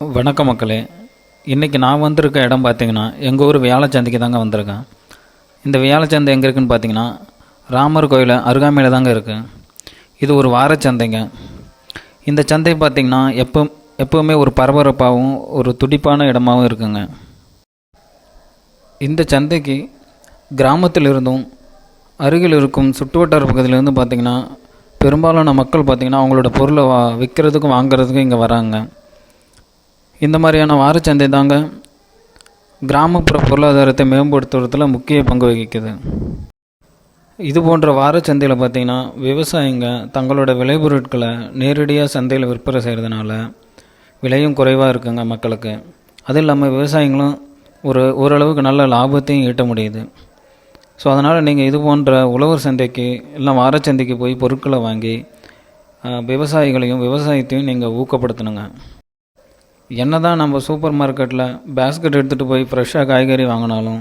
வணக்கம் மக்களே. இன்றைக்கி நான் வந்திருக்க இடம் பார்த்திங்கன்னா எங்கள் ஊர் வியாழச்சந்தைக்கு தாங்க வந்திருக்கேன். இந்த வியாழச்சந்தை எங்கே இருக்குதுன்னு பார்த்தீங்கன்னா ராமர் கோயில் அருகாமையில் தாங்க இருக்குது. இது ஒரு வாரச்சந்தைங்க. இந்த சந்தை பார்த்திங்கன்னா எப்போவுமே ஒரு பரபரப்பாகவும் ஒரு துடிப்பான இடமாகவும் இருக்குங்க. இந்த சந்தைக்கு கிராமத்தில் இருந்தும் அருகில் இருக்கும் சுற்றுவட்டார பகுதியிலேருந்து பார்த்திங்கன்னா பெரும்பாலான மக்கள் பார்த்திங்கன்னா அவங்களோட பொருளை விற்கிறதுக்கும் வாங்கிறதுக்கும் இங்கே வராங்க. இந்த மாதிரியான வாரச்சந்தை தாங்க கிராமப்புற பொருளாதாரத்தை மேம்படுத்துறதுல முக்கிய பங்கு வகிக்குது. இது போன்ற வாரச்சந்தையில் பார்த்திங்கன்னா விவசாயிங்க தங்களோட விளைபொருட்களை நேரடியாக சந்தையில் விற்பனை செய்கிறதுனால விலையும் குறைவாக இருக்குங்க மக்களுக்கு. அது இல்லாமல் விவசாயிகளும் ஓரளவுக்கு நல்ல லாபத்தையும் ஈட்ட முடியுது. ஸோ அதனால் நீங்கள் இது போன்ற உழவர் சந்தைக்கு இல்லை வாரச்சந்தைக்கு போய் பொருட்களை வாங்கி விவசாயிகளையும் விவசாயத்தையும் நீங்கள் ஊக்கப்படுத்தணுங்க. என்ன தான் நம்ம சூப்பர் மார்க்கெட்டில் பேஸ்கெட் எடுத்துகிட்டு போய் ஃப்ரெஷ்ஷாக காய்கறி வாங்கினாலும்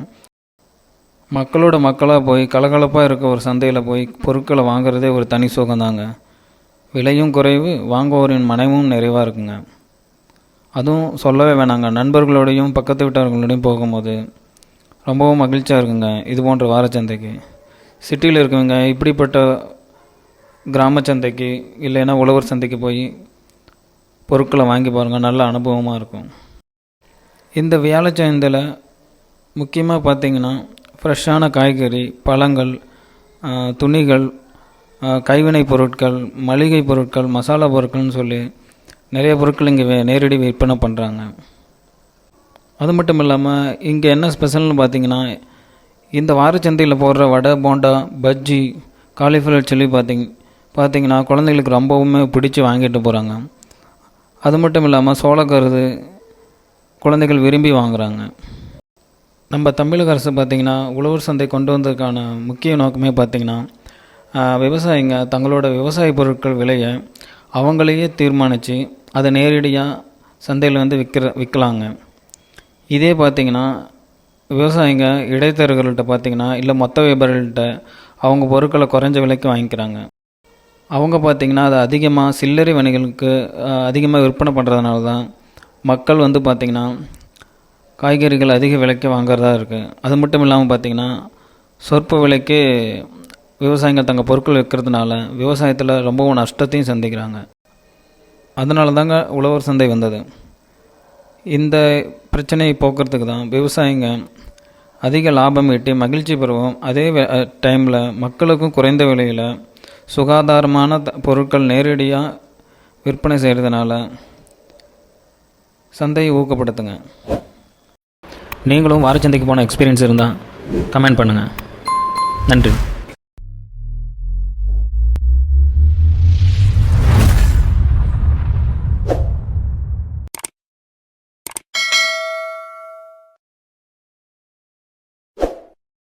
மக்களோட மக்களாக போய் கலகலப்பாக இருக்க ஒரு சந்தையில் போய் பொருட்களை வாங்குறதே ஒரு தனி சுகம்தாங்க. விலையும் குறைவு, வாங்குவோரின் மனமும் நிறைவாக இருக்குங்க. அதுவும் சொல்லவே வேணாங்க, நண்பர்களோடையும் பக்கத்து வீட்டார்களோடையும் போகும்போது ரொம்பவும் மகிழ்ச்சியாக இருக்குங்க. இது போன்ற வாரச்சந்தைக்கு சிட்டியில் இருக்கவங்க இப்படிப்பட்ட கிராமச்சந்தைக்கு இல்லைன்னா உழவர் சந்தைக்கு போய் பொருட்களை வாங்கி பாருங்கள், நல்ல அனுபவமாக இருக்கும். இந்த வியாழச்சந்தையில் முக்கியமாக பார்த்திங்கன்னா ஃப்ரெஷ்ஷான காய்கறி, பழங்கள், துணிகள், கைவினைப் பொருட்கள், மளிகை பொருட்கள், மசாலா பொருட்கள்னு சொல்லி நிறைய பொருட்கள் இங்கே நேரடி விற்பனை பண்ணுறாங்க. அது மட்டும் இல்லாமல் இங்கே என்ன ஸ்பெஷல்னு பார்த்திங்கன்னா இந்த வாரச்சந்தையில் போடுற வடை, போண்டா, பஜ்ஜி, காலிஃப்ளவர் சில்லி பார்த்திங்கன்னா குழந்தைகளுக்கு ரொம்பவுமே பிடிச்சி வாங்கிட்டு போகிறாங்க. அது மட்டும் இல்லாமல் சோளக்கருது குழந்தைகள் விரும்பி வாங்குகிறாங்க. நம்ம தமிழக அரசு பார்த்திங்கன்னா உழவர் சந்தை கொண்டு வந்ததுக்கான முக்கிய நோக்கமே பார்த்திங்கன்னா விவசாயிங்க தங்களோட விவசாய பொருட்கள் விலையை அவங்களையே தீர்மானித்து அதை நேரடியாக சந்தையில் வந்து விற்கலாங்க. இதே பார்த்திங்கன்னா விவசாயிங்க இடைத்தரகர்கள்ட்ட பார்த்திங்கன்னா இல்லை மொத்த வியாபாரிகள்கிட்ட அவங்க பொருட்களை குறைஞ்ச விலைக்கு வாங்கிக்கிறாங்க. அவங்க பார்த்திங்கன்னா அது அதிகமாக சில்லறை வணிகர்களுக்கு அதிகமாக விற்பனை பண்ணுறதுனால தான் மக்கள் வந்து பார்த்திங்கன்னா காய்கறிகள் அதிக விலைக்கு வாங்குறதா இருக்குது. அது மட்டும் இல்லாமல் பார்த்திங்கன்னா சொற்ப விலைக்கு விவசாயிங்க தங்கள் பொருட்கள் விற்கிறதுனால விவசாயத்தில் ரொம்பவும் நஷ்டத்தையும் சந்திக்கிறாங்க. அதனால தாங்க உழவர் சந்தை வந்தது. இந்த பிரச்சனையை போக்குறதுக்கு தான் விவசாயிங்க அதிக லாபம் ஈட்டி மகிழ்ச்சி பெறுவோம். அதே டைமில் மக்களுக்கும் குறைந்த விலையில் சுகாதாரமான பொருட்கள் நேரடியாக விற்பனை செய்கிறதுனால சந்தையை ஊக்கப்படுத்துங்க. நீங்களும் வாரச்சந்தைக்கு போன எக்ஸ்பீரியன்ஸ் இருந்தால் கமெண்ட் பண்ணுங்கள். நன்றி.